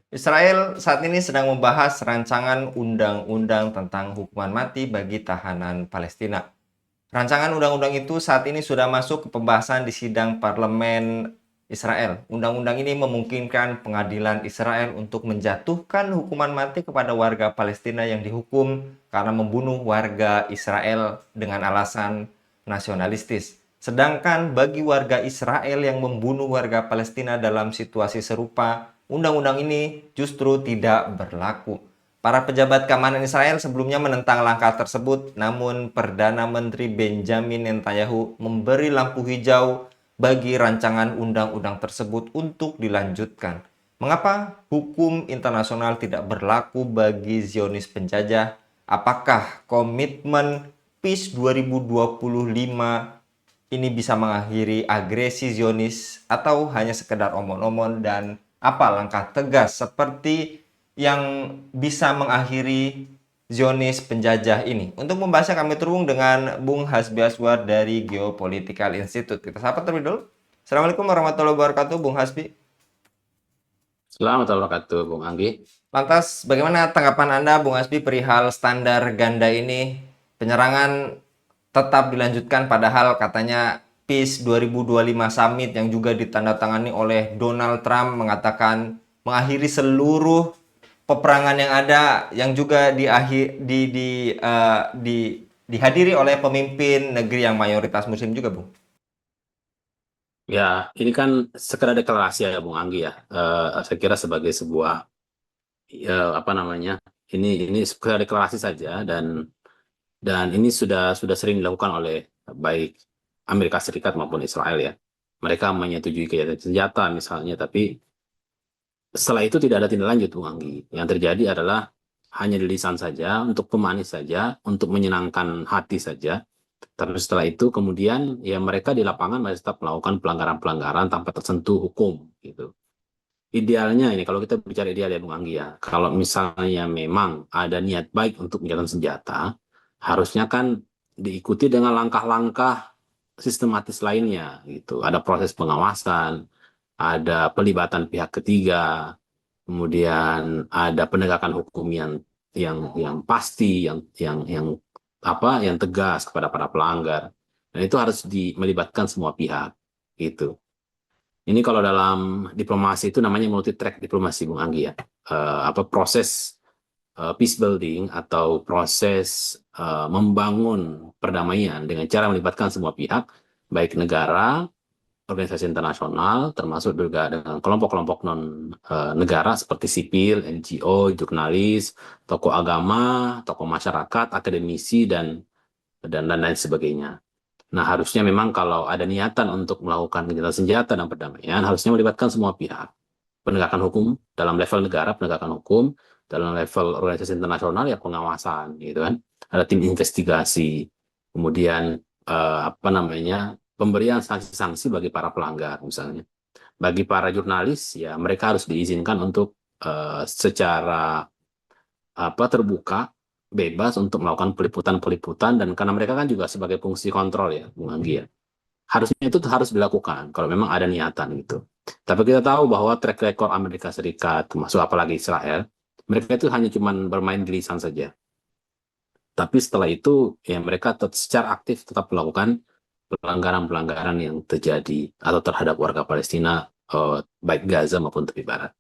Israel saat ini sedang membahas rancangan undang-undang tentang hukuman mati bagi tahanan Palestina. Rancangan undang-undang itu saat ini sudah masuk ke pembahasan di sidang parlemen Israel. Undang-undang ini memungkinkan pengadilan Israel untuk menjatuhkan hukuman mati kepada warga Palestina yang dihukum karena membunuh warga Israel dengan alasan nasionalistis. Sedangkan bagi warga Israel yang membunuh warga Palestina dalam situasi serupa, undang-undang ini justru tidak berlaku. Para pejabat keamanan Israel sebelumnya menentang langkah tersebut, namun Perdana Menteri Benjamin Netanyahu memberi lampu hijau bagi rancangan undang-undang tersebut untuk dilanjutkan. Mengapa hukum internasional tidak berlaku bagi Zionis penjajah? Apakah komitmen Peace 2025 ini bisa mengakhiri agresi Zionis atau hanya sekedar omong-omong, dan apa langkah tegas seperti yang bisa mengakhiri Zionis penjajah ini? Untuk membahasnya kami terhubung dengan Bung Hasbi Aswar dari Geopolitical Institute. Kita sapa terlebih dulu. Assalamualaikum warahmatullahi wabarakatuh, Bung Hasbi. Selamat wabarakatuh, Bung Anggi. Lantas, bagaimana tanggapan Anda, Bung Hasbi, perihal standar ganda ini? Penyerangan tetap dilanjutkan padahal katanya Peace 2025 Summit yang juga ditandatangani oleh Donald Trump mengatakan mengakhiri seluruh peperangan yang ada, yang juga dihadiri oleh pemimpin negeri yang mayoritas muslim juga, Bung. Ya, ini kan sekedar deklarasi ya, Bung Anggi ya. Saya kira sebagai sebuah apa namanya, ini sekedar deklarasi saja dan ini sudah sering dilakukan oleh baik Amerika Serikat maupun Israel ya. Mereka menyetujui gencatan senjata misalnya, tapi setelah itu tidak ada tindak lanjut, Bung Anggi. Yang terjadi adalah hanya di lisan saja, untuk pemanis saja, untuk menyenangkan hati saja. Tapi setelah itu kemudian ya mereka di lapangan masih tetap melakukan pelanggaran-pelanggaran tanpa tersentuh hukum gitu. Idealnya ini kalau kita bicara ideal ya Bung Anggi ya, kalau misalnya memang ada niat baik untuk menjalankan senjata, harusnya kan diikuti dengan langkah-langkah sistematis lainnya gitu. Ada proses pengawasan, ada pelibatan pihak ketiga, kemudian ada penegakan hukum yang pasti, yang tegas kepada para pelanggar. Dan itu harus melibatkan semua pihak gitu. Ini kalau dalam diplomasi itu namanya multi track diplomasi, Bung Anggi ya. Proses peace building atau proses membangun perdamaian dengan cara melibatkan semua pihak, baik negara, organisasi internasional, termasuk juga dengan kelompok-kelompok non-negara seperti sipil, NGO, jurnalis, tokoh agama, tokoh masyarakat, akademisi, dan lain sebagainya. Nah, harusnya memang kalau ada niatan untuk melakukan gencatan senjata dan perdamaian, harusnya melibatkan semua pihak. Penegakan hukum dalam level negara, penegakan hukum dalam level organisasi internasional, ya pengawasan, gitu kan. Ada tim investigasi, kemudian pemberian sanksi-sanksi bagi para pelanggar, misalnya. Bagi para jurnalis, ya mereka harus diizinkan untuk secara terbuka, bebas untuk melakukan peliputan-peliputan, dan karena mereka kan juga sebagai fungsi kontrol ya, Bung Anggi ya. Harusnya itu harus dilakukan kalau memang ada niatan gitu. Tapi kita tahu bahwa track record Amerika Serikat, termasuk apalagi Israel, mereka itu hanya cuman bermain di lisan saja. Tapi setelah itu ya mereka secara aktif tetap melakukan pelanggaran-pelanggaran yang terjadi atau terhadap warga Palestina, baik Gaza maupun tepi barat.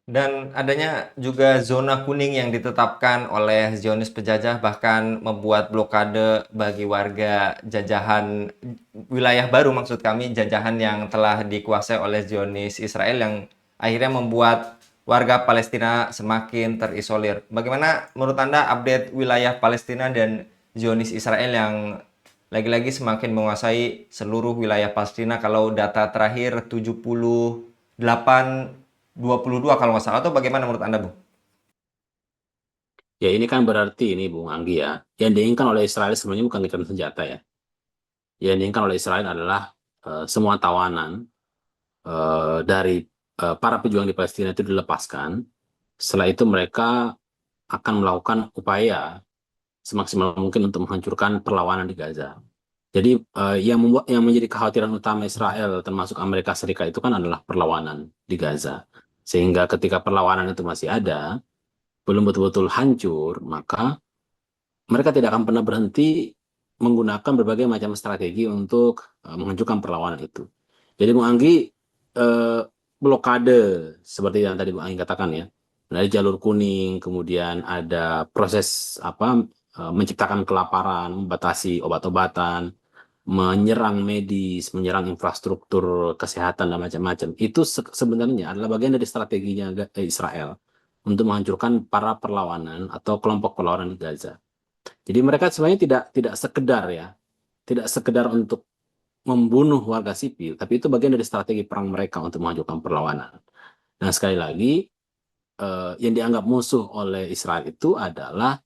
Dan adanya juga zona kuning yang ditetapkan oleh Zionis penjajah bahkan membuat blokade bagi warga jajahan wilayah baru, maksud kami jajahan yang telah dikuasai oleh Zionis Israel, yang akhirnya membuat warga Palestina semakin terisolir. Bagaimana menurut Anda update wilayah Palestina dan Zionis Israel yang lagi-lagi semakin menguasai seluruh wilayah Palestina? Kalau data terakhir 78-22 kalau nggak salah, atau bagaimana menurut Anda, Bu? Ya ini kan berarti ini Bung Anggi ya, yang diinginkan oleh Israel sebenarnya bukan gencatan senjata ya. Yang diinginkan oleh Israel adalah semua tawanan dari para pejuang di Palestina itu dilepaskan. Setelah itu mereka akan melakukan upaya semaksimal mungkin untuk menghancurkan perlawanan di Gaza. Jadi yang menjadi kekhawatiran utama Israel termasuk Amerika Serikat itu kan adalah perlawanan di Gaza. Sehingga ketika perlawanan itu masih ada, belum betul-betul hancur, maka mereka tidak akan pernah berhenti menggunakan berbagai macam strategi untuk menghancurkan perlawanan itu. Jadi Bung Anggi, eh, blokade seperti yang tadi Bung Anggi katakan ya, dari jalur kuning, kemudian ada proses menciptakan kelaparan, membatasi obat-obatan, menyerang medis, menyerang infrastruktur kesehatan dan macam-macam. Itu sebenarnya adalah bagian dari strateginya Israel untuk menghancurkan para perlawanan atau kelompok perlawanan di Gaza. Jadi mereka sebenarnya tidak sekedar ya, tidak sekedar untuk membunuh warga sipil, tapi itu bagian dari strategi perang mereka untuk menghancurkan perlawanan. Nah, sekali lagi yang dianggap musuh oleh Israel itu adalah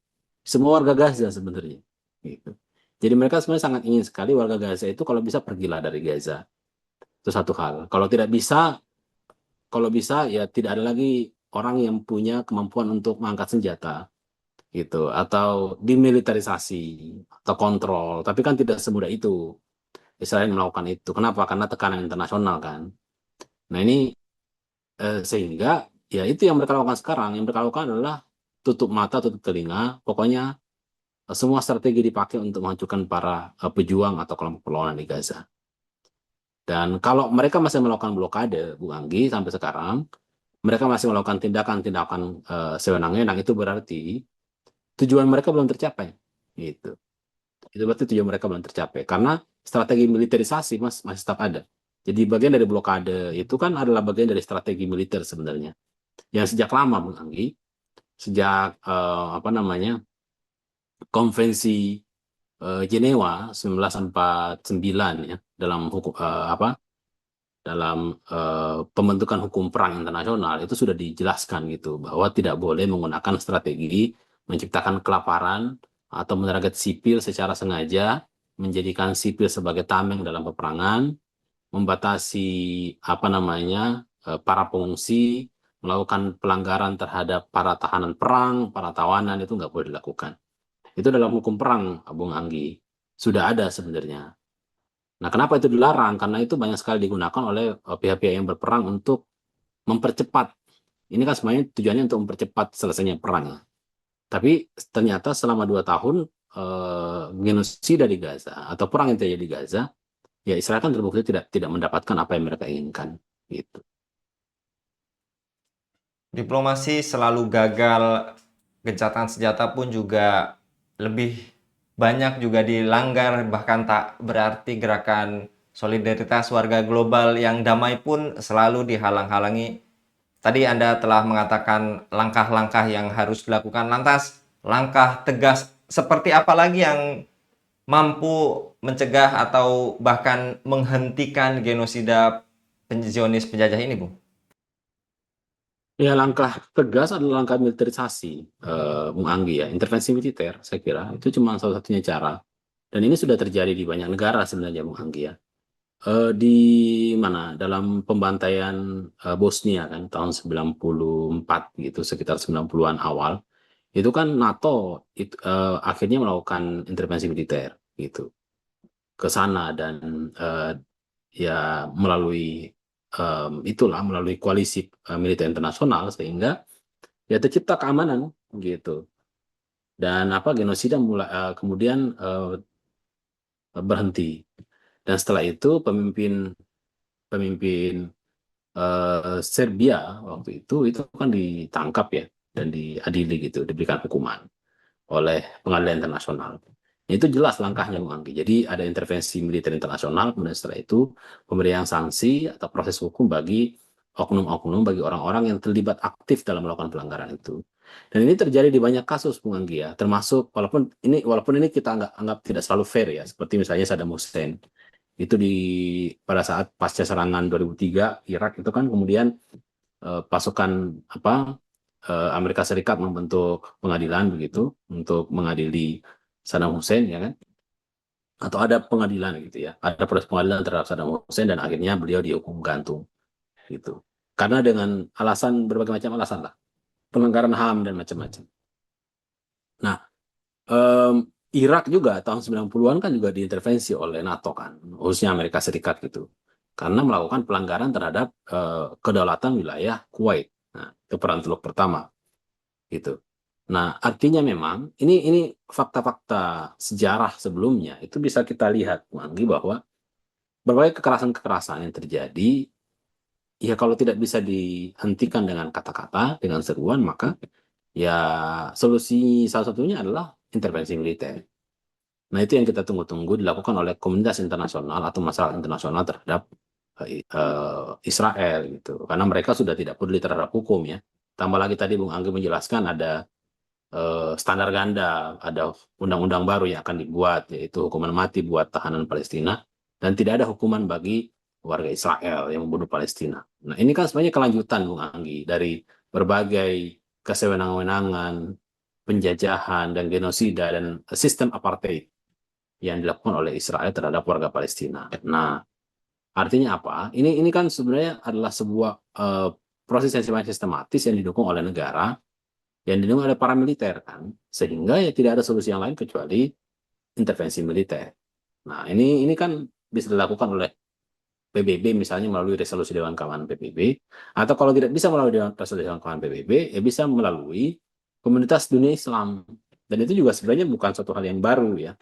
semua warga Gaza sebenarnya. Gitu. Jadi mereka sebenarnya sangat ingin sekali warga Gaza itu kalau bisa pergilah dari Gaza. Itu satu hal. Kalau bisa ya tidak ada lagi orang yang punya kemampuan untuk mengangkat senjata gitu atau dimilitarisasi atau kontrol. Tapi kan tidak semudah itu Israel melakukan itu. Kenapa? Karena tekanan internasional kan. Nah ini sehingga ya itu yang mereka lakukan sekarang. Yang mereka lakukan adalah tutup mata, tutup telinga. Pokoknya semua strategi dipakai untuk menghancurkan para pejuang atau kelompok perlawanan di Gaza. Dan kalau mereka masih melakukan blokade, Bu Anggi, sampai sekarang, mereka masih melakukan tindakan-tindakan sewenang-wenang, itu berarti tujuan mereka belum tercapai. Gitu. Itu berarti tujuan mereka belum tercapai. Karena strategi militerisasi masih tetap ada. Jadi bagian dari blokade itu kan adalah bagian dari strategi militer sebenarnya. Yang sejak lama, Bu Anggi, sejak konvensi Jenewa 1949 ya dalam hukum pembentukan hukum perang internasional itu sudah dijelaskan gitu bahwa tidak boleh menggunakan strategi menciptakan kelaparan atau menyerang sipil secara sengaja, menjadikan sipil sebagai tameng dalam peperangan, membatasi para pengungsi, melakukan pelanggaran terhadap para tahanan perang, para tawanan itu nggak boleh dilakukan. Itu dalam hukum perang, Bung Anggi. Sudah ada sebenarnya. Nah, kenapa itu dilarang? Karena itu banyak sekali digunakan oleh pihak-pihak yang berperang untuk mempercepat. Ini kan sebenarnya tujuannya untuk mempercepat selesainya perang. Tapi ternyata selama 2 tahun genosida di Gaza atau perang yang terjadi di Gaza, ya Israel kan terbukti tidak mendapatkan apa yang mereka inginkan. Gitu. Diplomasi selalu gagal, gencatan senjata pun juga lebih banyak juga dilanggar, bahkan tak berarti gerakan solidaritas warga global yang damai pun selalu dihalang-halangi. Tadi Anda telah mengatakan langkah-langkah yang harus dilakukan, lantas langkah tegas seperti apa lagi yang mampu mencegah atau bahkan menghentikan genosida Zionis penjajah ini, Bu? Ya, langkah tegas adalah langkah militerisasi, Bung Anggi ya. Intervensi militer, saya kira, itu cuma salah satunya cara. Dan ini sudah terjadi di banyak negara sebenarnya, Bung Anggi ya. Di mana dalam pembantaian Bosnia kan tahun 94 gitu sekitar 90-an awal itu kan NATO itu akhirnya melakukan intervensi militer gitu ke sana dan eh, ya melalui koalisi militer internasional sehingga ya tercipta keamanan gitu dan genosida mulai kemudian berhenti dan setelah itu pemimpin pemimpin Serbia waktu itu kan ditangkap ya dan diadili gitu, diberikan hukuman oleh pengadilan internasional. Itu jelas langkahnya, Bung Anggi. Jadi ada intervensi militer internasional, kemudian setelah itu pemberian sanksi atau proses hukum bagi oknum-oknum, bagi orang-orang yang terlibat aktif dalam melakukan pelanggaran itu. Dan ini terjadi di banyak kasus, Bung Anggi ya, termasuk walaupun ini kita anggap tidak selalu fair ya, seperti misalnya Saddam Hussein itu pada saat pasca serangan 2003 Irak itu kan kemudian pasukan Amerika Serikat membentuk pengadilan begitu untuk mengadili Saddam Hussein ya kan atau ada pengadilan gitu ya ada proses pengadilan terhadap Saddam Hussein dan akhirnya beliau dihukum gantung gitu karena dengan alasan berbagai macam alasan lah pelanggaran HAM dan macam-macam. Nah, Irak juga tahun 90-an kan juga diintervensi oleh NATO kan, khususnya Amerika Serikat gitu. Karena melakukan pelanggaran terhadap kedaulatan wilayah Kuwait. Nah, itu peran Teluk pertama gitu. Nah, artinya memang ini fakta-fakta sejarah sebelumnya itu bisa kita lihat Bung Anggi, bahwa berbagai kekerasan-kekerasan yang terjadi, ya kalau tidak bisa dihentikan dengan kata-kata, dengan seruan, maka ya solusi salah satunya adalah intervensi militer. Nah, itu yang kita tunggu-tunggu dilakukan oleh komunitas internasional atau masyarakat internasional terhadap Israel gitu. Karena mereka sudah tidak peduli terhadap hukum ya. Tambah lagi tadi Bung Anggi menjelaskan ada standar ganda, ada undang-undang baru yang akan dibuat, yaitu hukuman mati buat tahanan Palestina, dan tidak ada hukuman bagi warga Israel yang membunuh Palestina. Nah, ini kan sebenarnya kelanjutan, Bung Anggi, dari berbagai kesewenang-wenangan, penjajahan, dan genosida, dan sistem apartheid yang dilakukan oleh Israel terhadap warga Palestina. Nah, artinya apa? Ini kan sebenarnya adalah sebuah proses yang sifatnya sistematis yang didukung oleh negara, yang didukung oleh para militer kan, sehingga ya tidak ada solusi yang lain kecuali intervensi militer. Nah, ini kan bisa dilakukan oleh PBB misalnya melalui resolusi Dewan Keamanan PBB, atau kalau tidak bisa melalui resolusi Dewan Keamanan PBB, ya bisa melalui komunitas dunia Islam. Dan itu juga sebenarnya bukan suatu hal yang baru ya.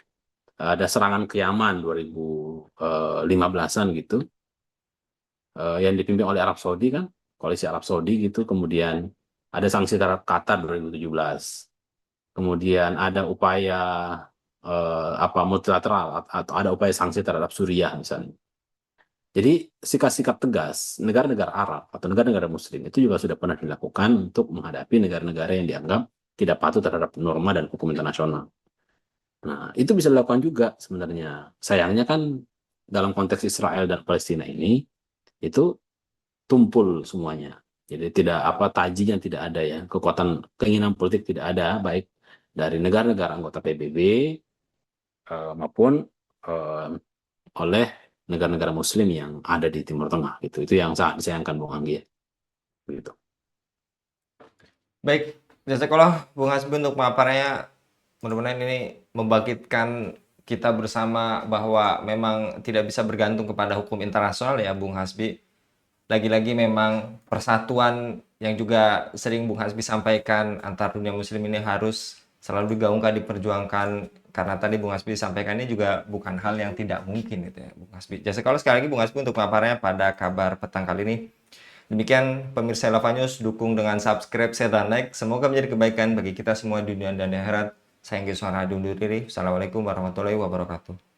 Ada serangan ke Yaman 2015-an gitu, yang dipimpin oleh Arab Saudi kan, koalisi Arab Saudi gitu. Kemudian ada sanksi terhadap Qatar 2017. Kemudian ada upaya multilateral, atau ada upaya sanksi terhadap Suriah misalnya. Jadi sikap-sikap tegas negara-negara Arab atau negara-negara Muslim itu juga sudah pernah dilakukan untuk menghadapi negara-negara yang dianggap tidak patuh terhadap norma dan hukum internasional. Nah, itu bisa dilakukan juga sebenarnya. Sayangnya kan dalam konteks Israel dan Palestina ini itu tumpul semuanya. Jadi tidak apa tajinya tidak ada ya, kekuatan keinginan politik tidak ada, baik dari negara-negara anggota PBB maupun eh, oleh negara-negara Muslim yang ada di Timur Tengah gitu. Itu yang sangat disayangkan Bung Anggi ya. Begitu. Baik, jazakallah Bung Hasbi untuk pemaparannya. Mudah-mudahan ini membangkitkan kita bersama bahwa memang tidak bisa bergantung kepada hukum internasional ya Bung Hasbi. Lagi-lagi memang persatuan yang juga sering Bung Hasbi sampaikan antar dunia muslim ini harus selalu digaungkan, diperjuangkan, karena tadi Bung Hasbi sampaikan ini juga bukan hal yang tidak mungkin gitu ya Bung Hasbi. Jazakallah sekali lagi Bung Hasbi untuk paparannya pada kabar petang kali ini. Demikian pemirsa Elava News, dukung dengan subscribe, share, dan like. Semoga menjadi kebaikan bagi kita semua di dunia dan di akhirat. Saya Inggris Suara undur diri. Assalamualaikum warahmatullahi wabarakatuh.